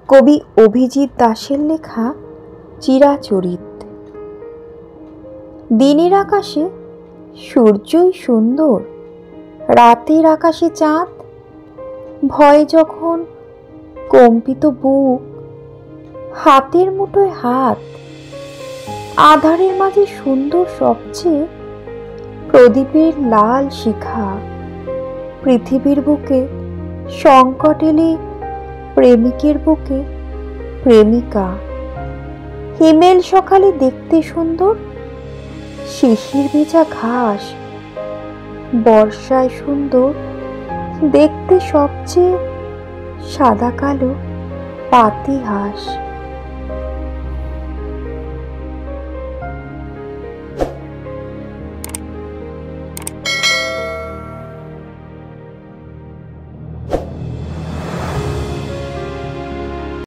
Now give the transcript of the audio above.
কবি অভিজিৎ দাশের লেখা চিরাচরিত। দিনের আকাশে সূর্যই সুন্দর, রাতের আকাশে চাঁদ। ভয়ে যখন কম্পিত বুক, হাতের মুঠোয় হাত। আধারের মাঝে সুন্দর সবচেয়ে প্রদীপের লাল শিখা। পৃথিবীর বুকে সংকট এলে প্রেমিকের বুকে প্রেমিকা। হিমেল সকালে দেখতে সুন্দর, শিশির ভেজা ঘাস। বর্ষায় সুন্দর দেখতে সবচেয়ে সাদা কালো পাতিহাঁস।